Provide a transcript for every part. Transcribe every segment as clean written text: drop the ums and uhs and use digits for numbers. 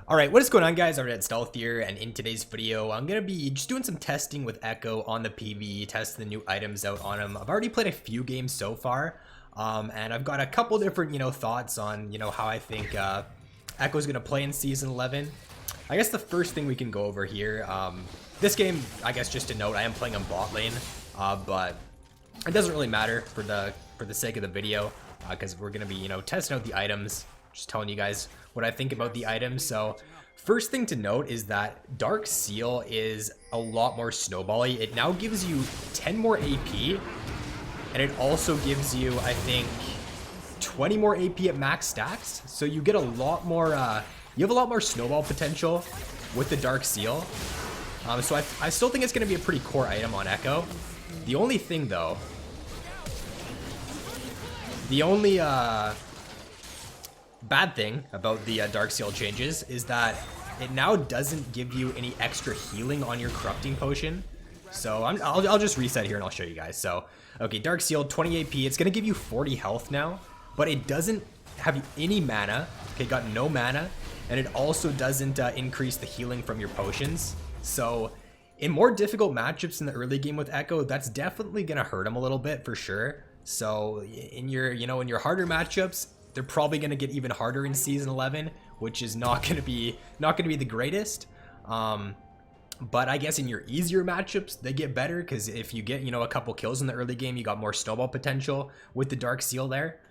Alright, what is going on, guys? RvzStealth here, and in today's video, I'm going to be just doing some testing with Ekko on the PvE, testing the new items out on him. I've already played a few games so far, and I've got a couple different, thoughts on, how I think Ekko's going to play in Season 11. I guess the first thing we can go over here, this game, I guess just to note, I am playing on bot lane, but it doesn't really matter for the sake of the video, because we're going to be, testing out the items. Just telling you guys what I think about the items. So first thing to note is that Dark Seal is a lot more snowbally. It now gives you 10 more AP, and it also gives you, I think, 20 more AP at max stacks. So you get a lot more, you have a lot more snowball potential with the Dark Seal. So I still think it's going to be a pretty core item on Ekko. The only thing though, the only bad thing about the Dark Seal changes is that it now doesn't give you any extra healing on your corrupting potion. So I'll just reset here and I'll show you guys. So okay, Dark Seal 20 AP, it's gonna give you 40 health now, but it doesn't have any mana. Okay, got no mana, and it also doesn't increase the healing from your potions. So in more difficult matchups in the early game with Ekko, that's definitely gonna hurt him a little bit for sure. So in your in your harder matchups, they're probably going to get even harder in Season 11, which is not going to be the greatest. But I guess in your easier matchups, they get better, because if you get, a couple kills in the early game, you got more snowball potential with the Dark Seal there.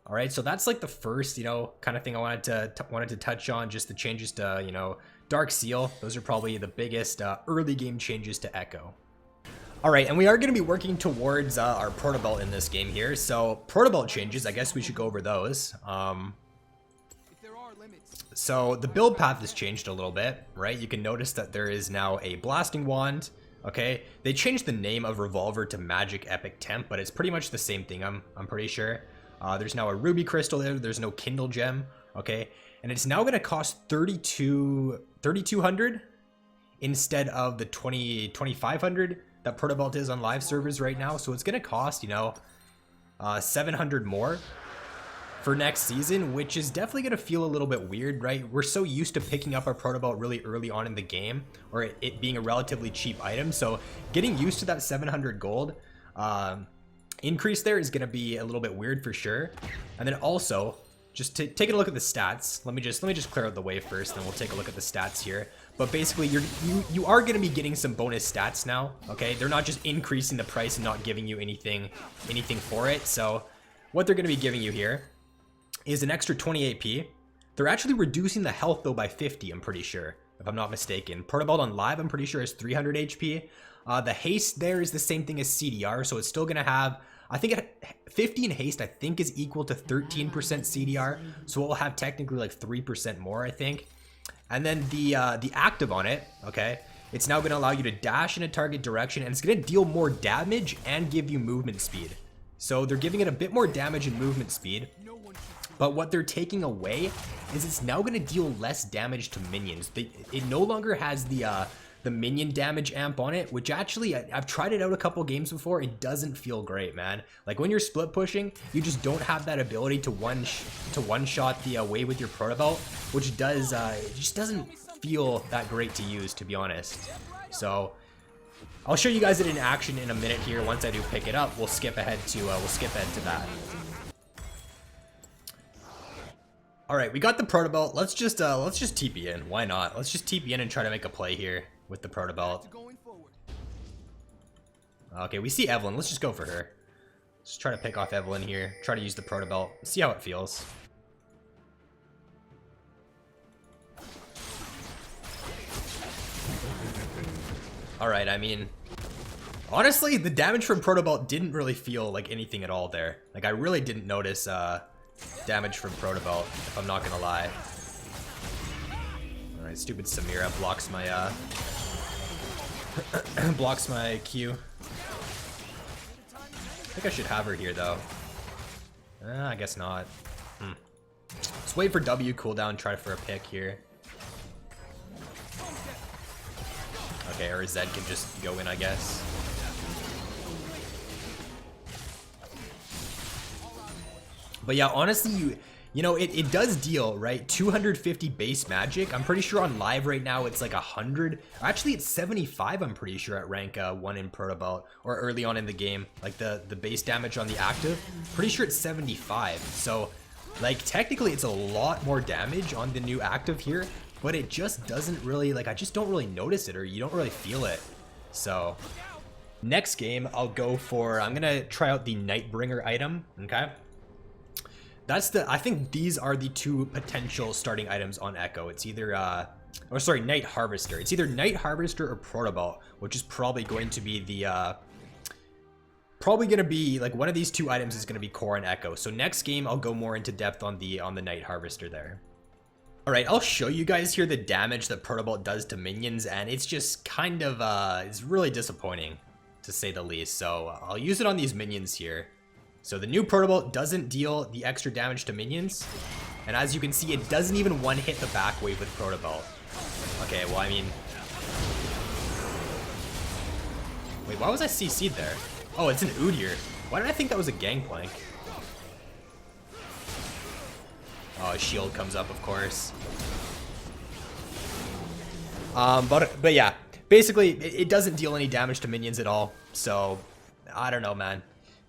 All right, so that's like the first, kind of thing I wanted to touch on, just the changes to, Dark Seal. Those are probably the biggest early game changes to Ekko. Alright, and we are going to be working towards our Protobelt in this game here. So, Protobelt changes, I guess we should go over those. So, the build path has changed a little bit, right? You can notice that there is now a Blasting Wand, okay? They changed the name of Revolver to Magic Epic Temp, but it's pretty much the same thing, I'm pretty sure. There's now a Ruby Crystal there, there's no Kindle Gem, okay? And it's now going to cost 3,200 instead of the 2,500 that Protobelt is on live servers right now. So it's going to cost, 700 more for next season, which is definitely going to feel a little bit weird, right? We're so used to picking up our Protobelt really early on in the game, or it being a relatively cheap item. So getting used to that 700 gold increase there is going to be a little bit weird for sure. And then also, just taking a look at the stats, let me just clear out the way first, then we'll take a look at the stats here. But basically, you are going to be getting some bonus stats now, okay? They're not just increasing the price and not giving you anything for it. So what they're going to be giving you here is an extra 20 AP. They're actually reducing the health though by 50, I'm pretty sure, if I'm not mistaken. Protobelt on live, I'm pretty sure, is 300 HP. The haste there is the same thing as CDR, so it's still going to have, I think 50 in haste, I think, is equal to 13% CDR. So it will have technically like 3% more, I think. And then the active on it, okay, it's now going to allow you to dash in a target direction, and it's going to deal more damage and give you movement speed. So they're giving it a bit more damage and movement speed. But what they're taking away is it's now going to deal less damage to minions. It no longer has the minion damage amp on it, which actually, I've tried it out a couple games before. It doesn't feel great, man. Like when you're split pushing, you just don't have that ability to one shot the wave with your Protobelt, which does it just doesn't feel that great to use, to be honest. So I'll show you guys it in action in a minute here. Once I do pick it up, we'll skip ahead to that. All right, we got the Protobelt. Let's just TP in. Why not? Let's just TP in and try to make a play here with the Protobelt. Okay, we see Evelyn. Let's just go for her. Let's try to pick off Evelyn here. Try to use the Protobelt. See how it feels. All right, I mean, honestly, the damage from Protobelt didn't really feel like anything at all there. Like, I really didn't notice damage from Protobelt, if I'm not gonna lie. Alright, stupid Samira blocks my blocks my Q. I think I should have her here though. I guess not. Let's wait for W cooldown, try for a pick here. Okay, or Zed can just go in, I guess. But yeah, honestly, you know, it does deal, right, 250 base magic. I'm pretty sure on live right now it's like 100. Actually, it's 75, I'm pretty sure, at rank 1 in Protobelt, or early on in the game. Like, the base damage on the active, pretty sure it's 75. So, like, technically it's a lot more damage on the new active here, but it just doesn't really, like, I just don't really notice it, or you don't really feel it. So, next game, I'll go for, I'm gonna try out the Nightbringer item, okay? I think these are the two potential starting items on Ekko. It's either, Night Harvester. It's either Night Harvester or Protobelt, which is probably going to be the, like, one of these two items is going to be core on Ekko. So next game, I'll go more into depth on the Night Harvester there. Alright, I'll show you guys here the damage that Protobelt does to minions, and it's just kind of, it's really disappointing, to say the least. So I'll use it on these minions here. So the new Protobelt doesn't deal the extra damage to minions, and as you can see, it doesn't even one-hit the back wave with Protobelt. Okay, well, I mean... Wait, why was I CC'd there? Oh, it's an Udyr. Why did I think that was a Gangplank? Oh, his shield comes up, of course. But yeah, basically, it doesn't deal any damage to minions at all, so I don't know, man.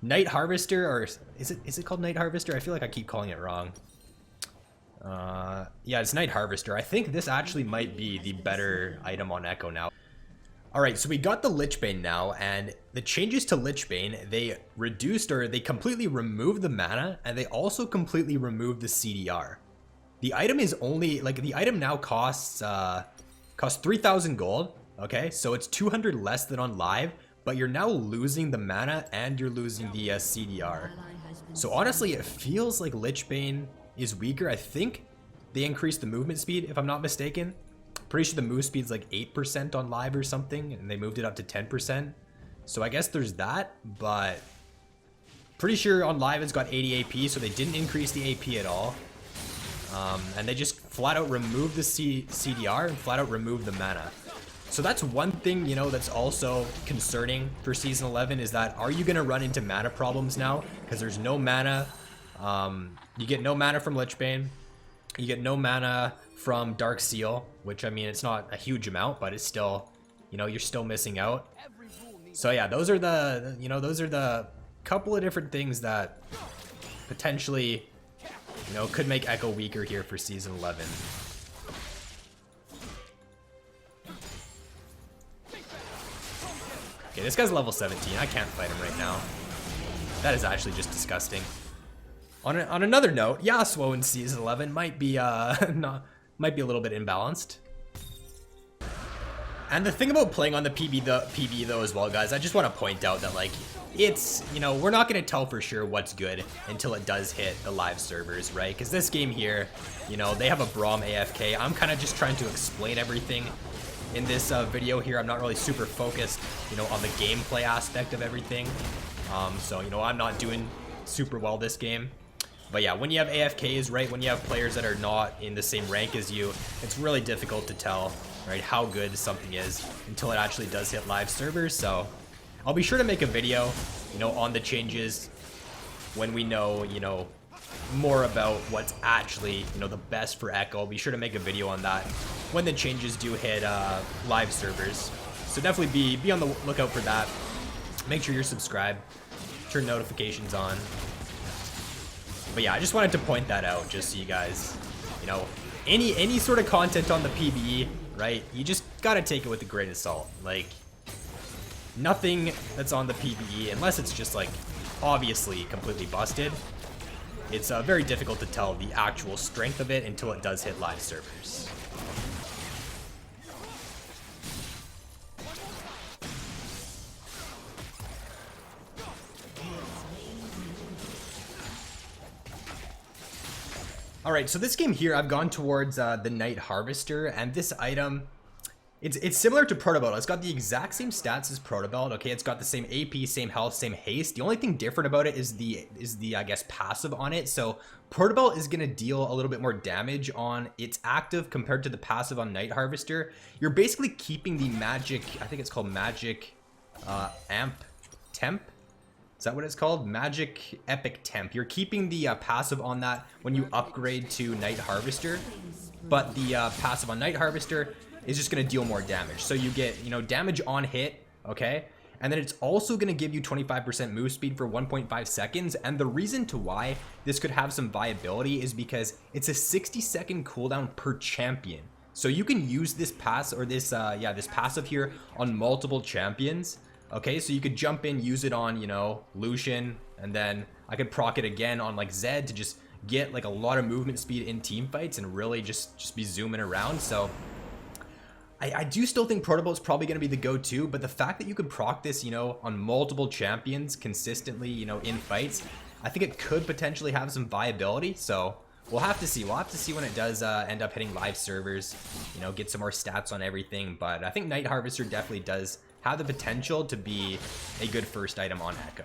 Night Harvester, or is it called Night Harvester? I feel like I keep calling it wrong. Yeah, it's Night Harvester. I think this actually might be the better item on Ekko now. Alright, so we got the Lichbane now, and the changes to Lichbane, they reduced, or they completely removed the mana, and they also completely removed the CDR. The item is only, like, the item now costs 3,000 gold, okay? So it's 200 less than on live, but you're now losing the mana and you're losing the CDR. So honestly, it feels like Lichbane is weaker. I think they increased the movement speed, if I'm not mistaken. Pretty sure the move speed's like 8% on live or something, and they moved it up to 10%. So I guess there's that, but pretty sure on live it's got 80 AP, so they didn't increase the AP at all. And they just flat out removed the CDR and flat out removed the mana. So that's one thing, you know, that's also concerning for Season 11 is that, are you going to run into mana problems now? Because there's no mana. You get no mana from Lichbane. You get no mana from Dark Seal, which, I mean, it's not a huge amount, but it's still, you know, you're still missing out. So yeah, those are the, you know, those are the couple of different things that potentially, you know, could make Ekko weaker here for Season 11. Okay, this guy's level 17. I can't fight him right now. That is actually just disgusting. On another note, Yasuo in Season 11 might be might be a little bit imbalanced. And the thing about playing on the PB though as well, guys, I just want to point out that, like, it's, you know, we're not going to tell for sure what's good until it does hit the live servers, right? Because this game here, you know, they have a Braum AFK. I'm kind of just trying to explain everything in this video here. I'm not really super focused, you know, on the gameplay aspect of everything. So, you know, I'm not doing super well this game. But yeah, when you have AFKs, right, when you have players that are not in the same rank as you, it's really difficult to tell, right, how good something is until it actually does hit live servers. So I'll be sure to make a video, you know, on the changes when we know, you know, more about what's actually, you know, the best for Ekko. I'll be sure to make a video on that when the changes do hit live servers. So definitely be on the lookout for that. Make sure you're subscribed, turn notifications on. But yeah, I just wanted to point that out just so you guys, you know, any sort of content on the PBE, right? You just gotta take it with a grain of salt. Like, nothing that's on the PBE, unless it's just, like, obviously completely busted, it's very difficult to tell the actual strength of it until it does hit live servers. Alright, so this game here, I've gone towards the Night Harvester, and this item, it's similar to Protobelt. It's got the exact same stats as Protobelt, okay? It's got the same AP, same health, same haste. The only thing different about it is the I guess, passive on it. So Protobelt is going to deal a little bit more damage on its active compared to the passive on Night Harvester. You're basically keeping the magic, I think it's called magic temp, Is that what it's called? Magic Epic Temp. You're keeping the passive on that when you upgrade to Night Harvester, but the passive on Night Harvester is just going to deal more damage. So you get, you know, damage on hit, okay? And then it's also going to give you 25% move speed for 1.5 seconds. And the reason to why this could have some viability is because it's a 60-second cooldown per champion. So you can use this pass or this this passive here on multiple champions. Okay, so you could jump in, use it on, you know, Lucian, and then I could proc it again on like Zed to just get like a lot of movement speed in team fights and really just be zooming around. So I do still think Protobelt is probably going to be the go-to, but the fact that you could proc this, you know, on multiple champions consistently, you know, in fights, I think it could potentially have some viability. So we'll have to see. We'll have to see when it does end up hitting live servers, you know, get some more stats on everything. But I think Night Harvester definitely does have the potential to be a good first item on Ekko.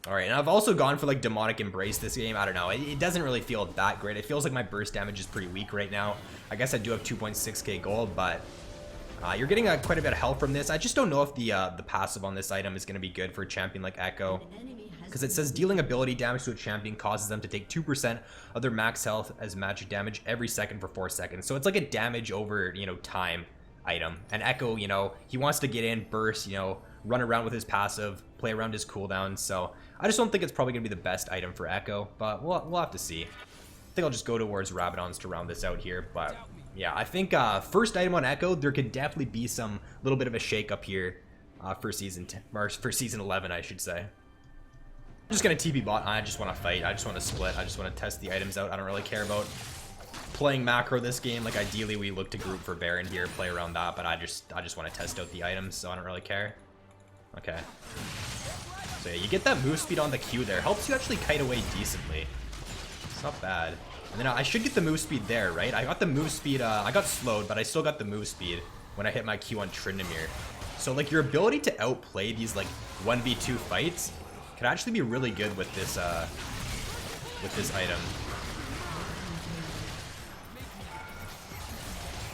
All right, and I've also gone for like Demonic Embrace this game. I don't know, it doesn't really feel that great. It feels like my burst damage is pretty weak right now. I guess I do have 2.6k gold, but you're getting quite a bit of help from this. I just don't know if the passive on this item is going to be good for a champion like Ekko, because it says dealing ability damage to a champion causes them to take 2% of their max health as magic damage every second for 4 seconds. So it's like a damage over, you know, time item. And Ekko, you know, he wants to get in, burst, you know, run around with his passive, play around his cooldowns. So I just don't think it's probably gonna be the best item for Ekko, but we'll have to see. I think I'll just go towards Rabadons to round this out here. But yeah, I think first item on Ekko, there could definitely be some little bit of a shake up here for season 10, or for season 11, I should say. I'm just gonna TP bot. I just want to fight. I just want to split. I just want to test the items out. I don't really care about playing macro this game. Like ideally we look to group for Baron here, play around that, but I just want to test out the items, so I don't really care. Okay, so yeah, you get that move speed on the Q there, helps you actually kite away decently. It's not bad. And then I should get the move speed there, right? I got the move speed, I got slowed, but I still got the move speed when I hit my Q on Tryndamere. So like your ability to outplay these like 1v2 fights could actually be really good with this item.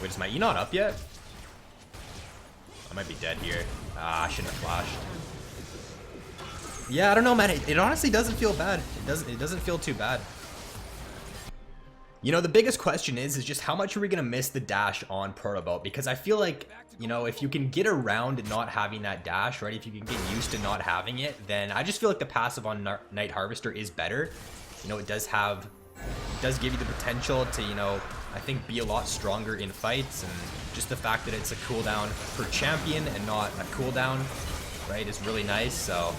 Wait, is my E not up yet? I might be dead here. Ah, I shouldn't have flashed. Yeah, I don't know, man. It honestly doesn't feel bad. It doesn't feel too bad. You know, the biggest question is just how much are we gonna miss the dash on Protobelt? Because I feel like, you know, if you can get around not having that dash, right? If you can get used to not having it, then I just feel like the passive on Night Harvester is better. You know, it does give you the potential to, you know, I think be a lot stronger in fights, and just the fact that it's a cooldown per champion and not a cooldown, right, is really nice. So,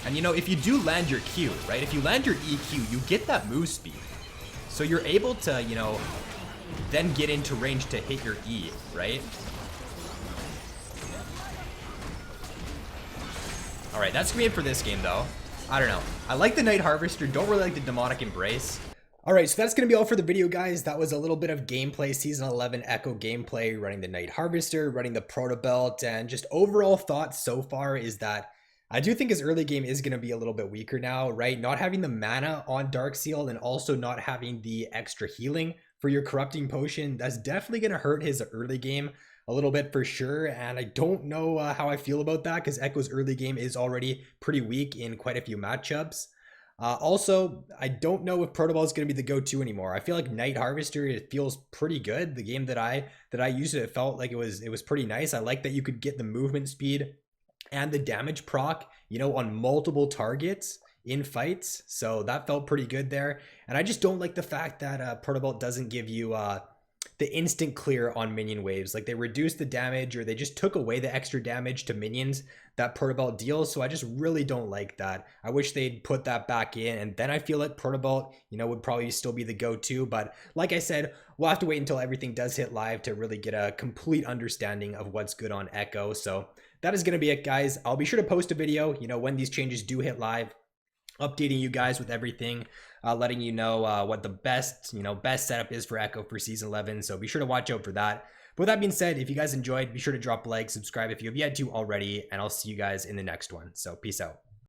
and you know, if you do land your Q, right, if you land your EQ, you get that move speed, so you're able to, you know, then get into range to hit your E, right? All right, that's gonna be it for this game though. I don't know. I like the Night Harvester, don't really like the Demonic Embrace. Alright, so that's going to be all for the video, guys. That was a little bit of gameplay, Season 11 Ekko gameplay, running the Night Harvester, running the Protobelt, and just overall thoughts so far is that I do think his early game is going to be a little bit weaker now, right? Not having the mana on Darkseal and also not having the extra healing for your Corrupting Potion, that's definitely going to hurt his early game a little bit for sure, and I don't know how I feel about that, because Ekko's early game is already pretty weak in quite a few matchups. Also, I don't know if Protobelt is going to be the go-to anymore. I feel like Night Harvester, it feels pretty good. The game that I used it felt like it was pretty nice. I like that you could get the movement speed and the damage proc, you know, on multiple targets in fights, so that felt pretty good there. And I just don't like the fact that Protobelt doesn't give you the instant clear on minion waves. Like they reduced the damage, or they just took away the extra damage to minions that Protobelt deals. So I just really don't like that. I wish they'd put that back in, and then I feel like Protobelt, you know, would probably still be the go-to. But like I said, we'll have to wait until everything does hit live to really get a complete understanding of what's good on Ekko. So that is going to be it, guys. I'll be sure to post a video, you know, when these changes do hit live, updating you guys with everything, letting you know what the best setup is for Ekko for Season 11. So be sure to watch out for that. But with that being said, if you guys enjoyed, be sure to drop a like, subscribe if you have yet to already, and I'll see you guys in the next one. So peace out.